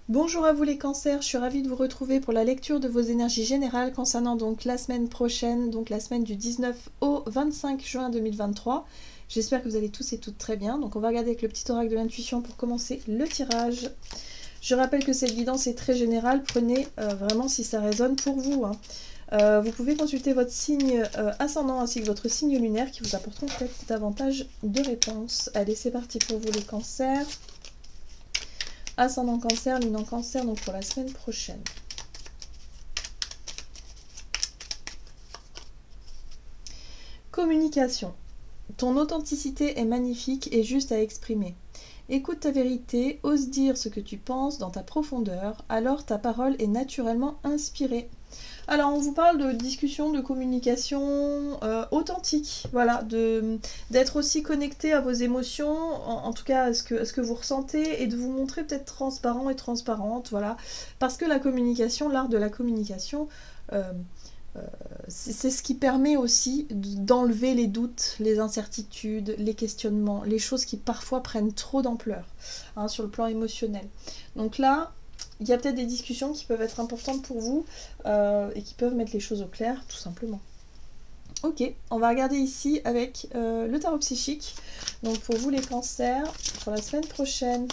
Bonjour à vous les cancers, je suis ravie de vous retrouver pour la lecture de vos énergies générales concernant donc la semaine prochaine, donc la semaine du 19 au 25 juin 2023. J'espère que vous allez tous et toutes très bien. Donc on va regarder avec le petit oracle de l'intuition pour commencer le tirage. Je rappelle que cette guidance est très générale, prenez vraiment si ça résonne pour vous. Vous pouvez consulter votre signe ascendant ainsi que votre signe lunaire qui vous apporteront peut-être davantage de réponses. Allez, c'est parti pour vous les cancers. Ascendant cancer, lune en cancer, donc pour la semaine prochaine. Communication. Ton authenticité est magnifique et juste à exprimer. Écoute ta vérité, ose dire ce que tu penses dans ta profondeur, alors ta parole est naturellement inspirée. Alors on vous parle de discussion, de communication authentique, voilà, d'être aussi connecté à vos émotions, en tout cas à ce que vous ressentez, et de vous montrer peut-être transparent et transparente, voilà, parce que la communication, l'art de la communication, c'est ce qui permet aussi d'enlever les doutes, les incertitudes, les questionnements, les choses qui parfois prennent trop d'ampleur sur le plan émotionnel. Donc là, il y a peut-être des discussions qui peuvent être importantes pour vous et qui peuvent mettre les choses au clair, tout simplement. Ok, on va regarder ici avec le tarot psychique. Donc pour vous les cancers, pour la semaine prochaine.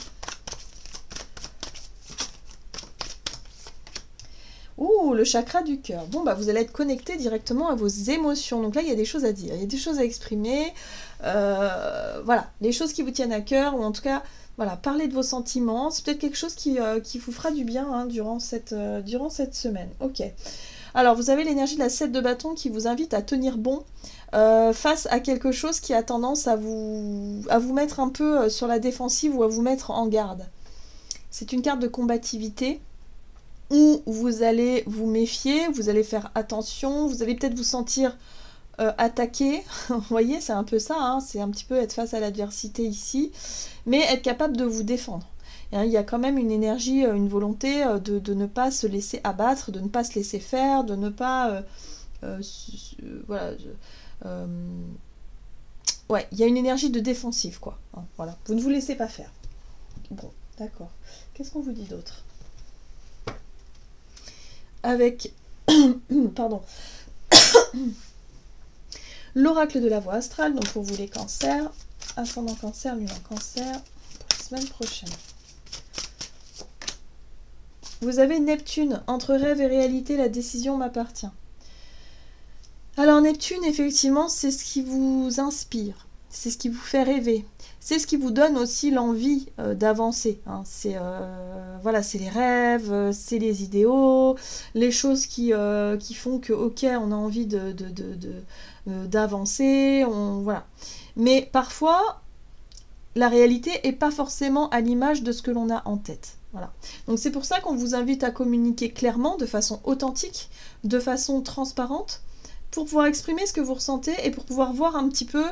Ouh, le chakra du cœur. Bon, bah vous allez être connecté directement à vos émotions. Donc là, il y a des choses à dire, il y a des choses à exprimer. Voilà, les choses qui vous tiennent à cœur, ou en tout cas... Voilà, parlez de vos sentiments, c'est peut-être quelque chose qui vous fera du bien durant cette semaine. Ok. Alors, vous avez l'énergie de la 7 de bâton qui vous invite à tenir bon face à quelque chose qui a tendance à vous mettre un peu sur la défensive ou à vous mettre en garde. C'est une carte de combativité où vous allez vous méfier, vous allez faire attention, vous allez peut-être vous sentir... attaquer, vous voyez, c'est un peu ça, c'est un petit peu être face à l'adversité ici, mais être capable de vous défendre. Il y a quand même une énergie, une volonté de ne pas se laisser abattre, de ne pas se laisser faire, de ne pas... voilà. Ouais, il y a une énergie de défensive, quoi. Voilà, vous ne vous laissez pas faire. Bon, d'accord. Qu'est-ce qu'on vous dit d'autre? Avec... Pardon. L'oracle de la voie astrale, donc pour vous les cancers, ascendant cancer, lune en cancer, pour la semaine prochaine. Vous avez Neptune, entre rêve et réalité, la décision m'appartient. Alors Neptune, effectivement, c'est ce qui vous inspire, c'est ce qui vous fait rêver, c'est ce qui vous donne aussi l'envie d'avancer. C'est voilà, c'est les rêves, c'est les idéaux, les choses qui font que, ok, on a envie d'avancer, voilà. Mais parfois, la réalité n'est pas forcément à l'image de ce que l'on a en tête. Voilà. Donc c'est pour ça qu'on vous invite à communiquer clairement, de façon authentique, de façon transparente, pour pouvoir exprimer ce que vous ressentez et pour pouvoir voir un petit peu,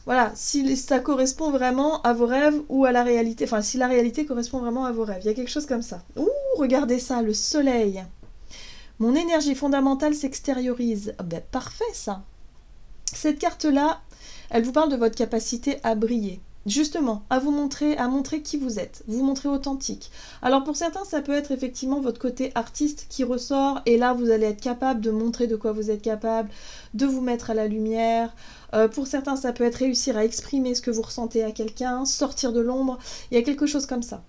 voilà, si ça correspond vraiment à vos rêves ou à la réalité, enfin si la réalité correspond vraiment à vos rêves. Il y a quelque chose comme ça. Ouh, regardez ça, le soleil. Mon énergie fondamentale s'extériorise. Oh, ben, parfait ça. Cette carte-là, elle vous parle de votre capacité à briller. Justement, à montrer qui vous êtes, vous montrer authentique. Alors pour certains, ça peut être effectivement votre côté artiste qui ressort, et là vous allez être capable de montrer de quoi vous êtes capable, de vous mettre à la lumière. Pour certains, ça peut être réussir à exprimer ce que vous ressentez à quelqu'un, sortir de l'ombre. Il y a quelque chose comme ça.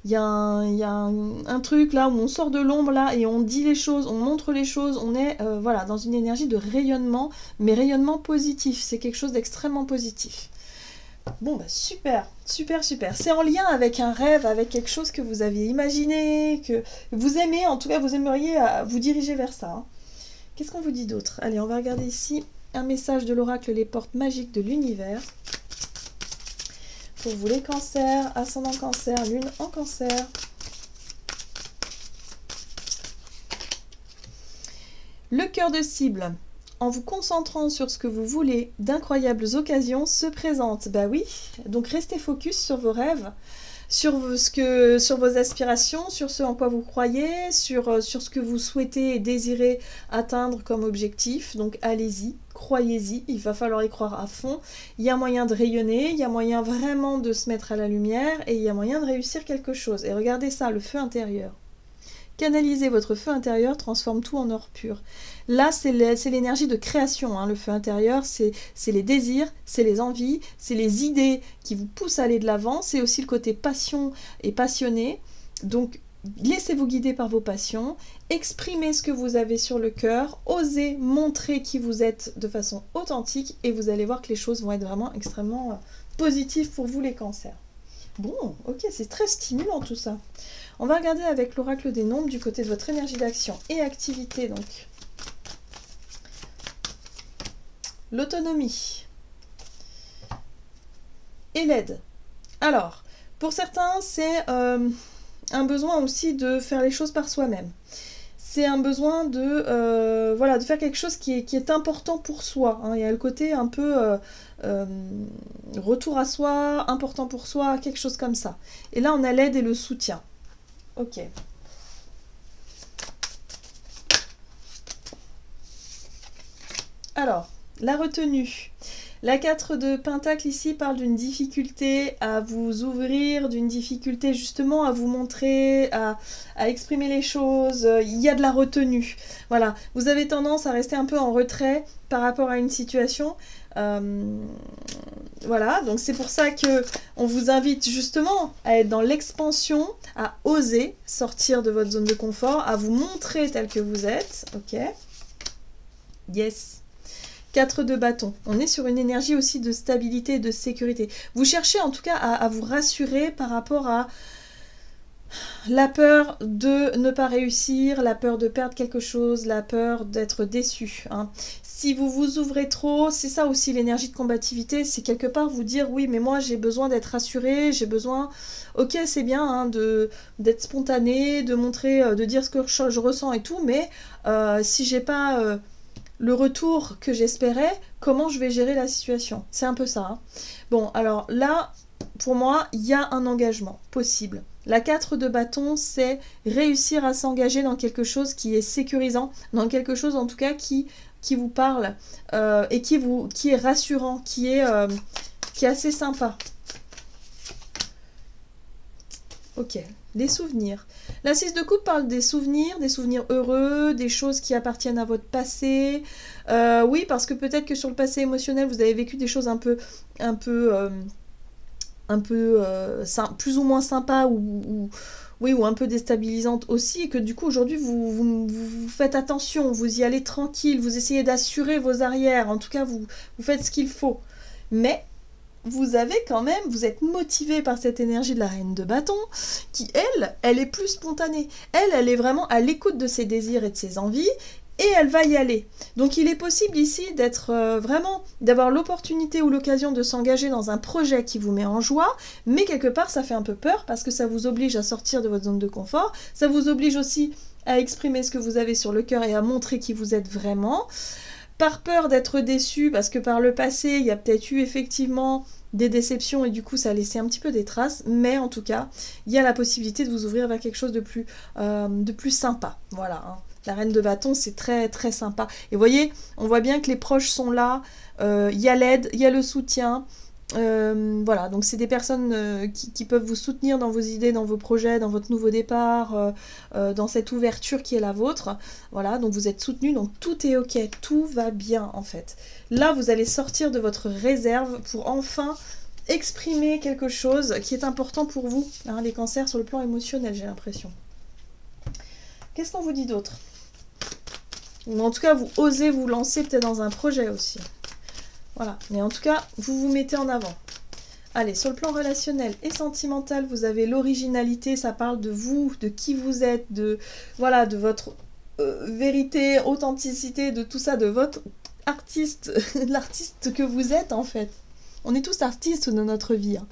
Il y a un truc là où on sort de l'ombre là et on dit les choses, on montre les choses, on est voilà, dans une énergie de rayonnement, mais rayonnement positif. C'est quelque chose d'extrêmement positif. Bon bah super, super, super. C'est en lien avec un rêve, avec quelque chose que vous aviez imaginé, que vous aimez, en tout cas vous aimeriez vous diriger vers ça. Qu'est-ce qu'on vous dit d'autre? Allez, on va regarder ici un message de l'oracle Les Portes Magiques de l'Univers. Pour vous les cancers, ascendant cancer, lune en cancer. Le cœur de cible. En vous concentrant sur ce que vous voulez, d'incroyables occasions se présentent. Bah oui, donc restez focus sur vos rêves, sur vos aspirations, sur ce en quoi vous croyez, sur ce que vous souhaitez et désirez atteindre comme objectif. Donc allez-y, croyez-y, il va falloir y croire à fond. Il y a moyen de rayonner, il y a moyen vraiment de se mettre à la lumière et il y a moyen de réussir quelque chose. Et regardez ça, le feu intérieur. Canalisez votre feu intérieur, transforme tout en or pur. Là, c'est l'énergie de création, hein. Le feu intérieur, c'est les désirs, c'est les envies, c'est les idées qui vous poussent à aller de l'avant, c'est aussi le côté passion et passionné. Donc, laissez-vous guider par vos passions, exprimez ce que vous avez sur le cœur, osez montrer qui vous êtes de façon authentique et vous allez voir que les choses vont être vraiment extrêmement positives pour vous les cancers. Bon, ok, c'est très stimulant tout ça. On va regarder avec l'oracle des nombres du côté de votre énergie d'action et activité. Donc, l'autonomie et l'aide. Alors, pour certains, c'est un besoin aussi de faire les choses par soi-même. C'est un besoin de, voilà, de faire quelque chose qui est important pour soi, hein. Il y a le côté un peu retour à soi, important pour soi, quelque chose comme ça. Et là, on a l'aide et le soutien. Ok. Alors, la retenue. La 4 de Pentacle ici parle d'une difficulté à vous ouvrir, d'une difficulté justement à vous montrer, à exprimer les choses. Il y a de la retenue. Voilà, vous avez tendance à rester un peu en retrait par rapport à une situation. Voilà, donc c'est pour ça que on vous invite justement à être dans l'expansion, à oser sortir de votre zone de confort, à vous montrer tel que vous êtes. Ok. Yes. 4 de bâton. On est sur une énergie aussi de stabilité et de sécurité. Vous cherchez en tout cas à vous rassurer par rapport à la peur de ne pas réussir, la peur de perdre quelque chose, la peur d'être déçu, hein. Si vous vous ouvrez trop, c'est ça aussi l'énergie de combativité, c'est quelque part vous dire oui mais moi j'ai besoin d'être rassurée, j'ai besoin, ok c'est bien hein, d'être spontané, de montrer, de dire ce que je ressens et tout, mais si j'ai pas le retour que j'espérais, comment je vais gérer la situation? C'est un peu ça, hein. Bon, alors là, pour moi, il y a un engagement possible. La 4 de bâton, c'est réussir à s'engager dans quelque chose qui est sécurisant, dans quelque chose en tout cas qui vous parle et qui est rassurant, qui est assez sympa. Ok, les souvenirs. La 6 de coupe parle des souvenirs heureux, des choses qui appartiennent à votre passé. Oui, parce que peut-être que sur le passé émotionnel, vous avez vécu des choses plus ou moins sympas ou un peu déstabilisantes aussi, et que du coup aujourd'hui vous faites attention, vous y allez tranquille, vous essayez d'assurer vos arrières, en tout cas vous faites ce qu'il faut. Mais vous êtes motivé par cette énergie de la reine de bâton, qui elle est plus spontanée. Elle est vraiment à l'écoute de ses désirs et de ses envies, et elle va y aller. Donc il est possible ici d'être d'avoir l'opportunité ou l'occasion de s'engager dans un projet qui vous met en joie, mais quelque part ça fait un peu peur, parce que ça vous oblige à sortir de votre zone de confort, ça vous oblige aussi à exprimer ce que vous avez sur le cœur et à montrer qui vous êtes vraiment. Par peur d'être déçu, parce que par le passé, il y a peut-être eu effectivement des déceptions et du coup ça a laissé un petit peu des traces, mais en tout cas, il y a la possibilité de vous ouvrir vers quelque chose de plus sympa. Voilà, hein. La reine de bâton, c'est très très sympa. Et vous voyez, on voit bien que les proches sont là, il y a l'aide, il y a le soutien. Voilà, donc c'est des personnes qui peuvent vous soutenir dans vos idées, dans vos projets, dans votre nouveau départ, dans cette ouverture qui est la vôtre. Voilà, donc vous êtes soutenu, donc tout est ok, tout va bien en fait. Là, vous allez sortir de votre réserve pour enfin exprimer quelque chose qui est important pour vous, hein, les cancers sur le plan émotionnel, j'ai l'impression. Qu'est-ce qu'on vous dit d'autre? En tout cas, vous osez vous lancer peut-être dans un projet aussi. Voilà, mais en tout cas, vous vous mettez en avant. Allez, sur le plan relationnel et sentimental, vous avez l'originalité, ça parle de vous, de qui vous êtes, de votre vérité, authenticité, de tout ça, de votre artiste, l'artiste que vous êtes en fait. On est tous artistes de notre vie, hein.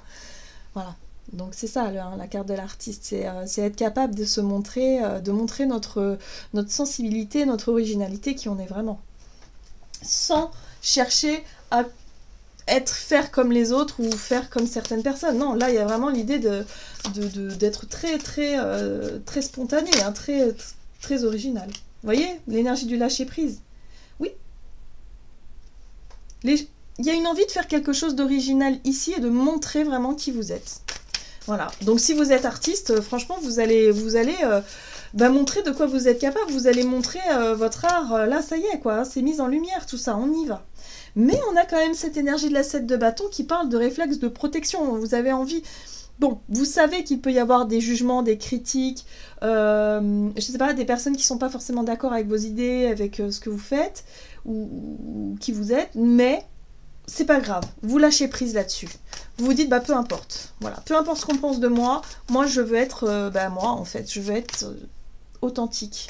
Voilà, donc c'est ça la carte de l'artiste, c'est être capable de se montrer, de montrer notre sensibilité, notre originalité, qui on est vraiment. Sans chercher à faire comme les autres ou faire comme certaines personnes. Non, là, il y a vraiment l'idée d'être très spontané, hein, très original. Vous voyez, l'énergie du lâcher-prise. Oui. Il y a une envie de faire quelque chose d'original ici et de montrer vraiment qui vous êtes. Voilà. Donc, si vous êtes artiste, franchement, vous allez montrer de quoi vous êtes capable. Vous allez montrer votre art. Là, ça y est, quoi. C'est mis en lumière, tout ça. On y va. Mais on a quand même cette énergie de la 7 de bâton qui parle de réflexe de protection. Vous avez envie... Bon, vous savez qu'il peut y avoir des jugements, des critiques, je sais pas, des personnes qui sont pas forcément d'accord avec vos idées, avec ce que vous faites, ou qui vous êtes, mais c'est pas grave. Vous lâchez prise là-dessus. Vous vous dites, bah peu importe. Voilà, peu importe ce qu'on pense de moi, moi je veux être, moi en fait, je veux être authentique.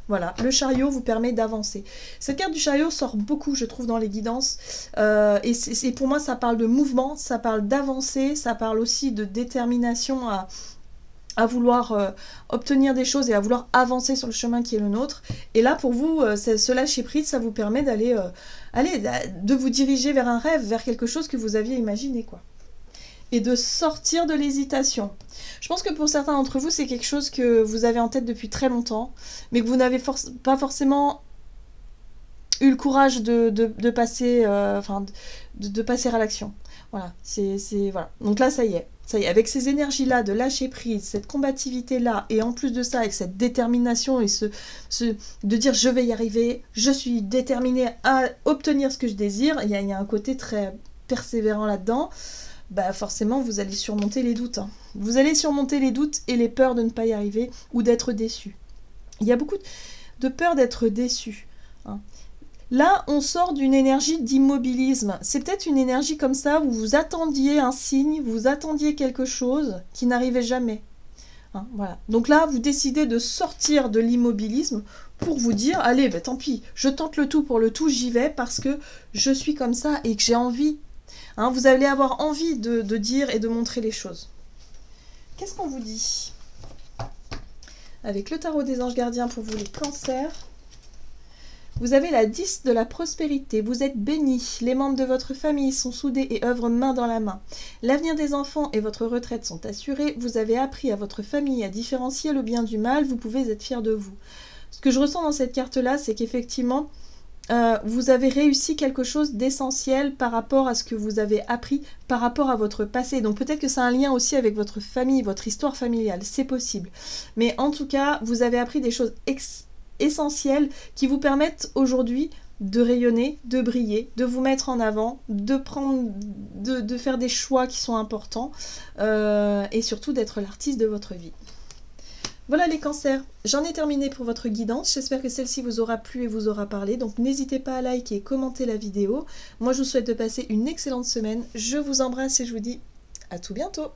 Voilà, le chariot vous permet d'avancer. Cette carte du chariot sort beaucoup, je trouve, dans les guidances. Et pour moi, ça parle de mouvement, ça parle d'avancer, ça parle aussi de détermination à vouloir obtenir des choses et à vouloir avancer sur le chemin qui est le nôtre. Et là, pour vous, ce lâcher-prise, ça vous permet de vous diriger vers un rêve, vers quelque chose que vous aviez imaginé, quoi. Et de sortir de l'hésitation. Je pense que pour certains d'entre vous, c'est quelque chose que vous avez en tête depuis très longtemps, mais que vous n'avez pas forcément eu le courage de passer, de passer à l'action. Voilà, voilà. Donc là, ça y est, avec ces énergies-là, de lâcher prise, cette combativité-là, et en plus de ça, avec cette détermination et de dire je vais y arriver, je suis déterminée à obtenir ce que je désire, il y a un côté très persévérant là-dedans. Bah forcément vous allez surmonter les doutes. Hein. Vous allez surmonter les doutes et les peurs de ne pas y arriver ou d'être déçu. Il y a beaucoup de peur d'être déçu. Hein. Là, on sort d'une énergie d'immobilisme. C'est peut-être une énergie comme ça où vous attendiez un signe, vous attendiez quelque chose qui n'arrivait jamais. Hein, voilà. Donc là, vous décidez de sortir de l'immobilisme pour vous dire, allez, bah, tant pis, je tente le tout pour le tout, j'y vais parce que je suis comme ça et que j'ai envie. Hein, vous allez avoir envie de dire et de montrer les choses. Qu'est-ce qu'on vous dit? Avec le tarot des anges gardiens pour vous les cancers. Vous avez la 10 de la prospérité. Vous êtes bénis. Les membres de votre famille sont soudés et œuvrent main dans la main. L'avenir des enfants et votre retraite sont assurés. Vous avez appris à votre famille à différencier le bien du mal. Vous pouvez être fiers de vous. Ce que je ressens dans cette carte-là, c'est qu'effectivement, vous avez réussi quelque chose d'essentiel par rapport à ce que vous avez appris, par rapport à votre passé. Donc peut-être que ça a un lien aussi avec votre famille, votre histoire familiale, c'est possible. Mais en tout cas, vous avez appris des choses essentielles qui vous permettent aujourd'hui de rayonner, de briller, de vous mettre en avant, de faire des choix qui sont importants et surtout d'être l'artiste de votre vie. Voilà les cancers, j'en ai terminé pour votre guidance, j'espère que celle-ci vous aura plu et vous aura parlé, donc n'hésitez pas à liker et commenter la vidéo. Moi je vous souhaite de passer une excellente semaine, je vous embrasse et je vous dis à tout bientôt.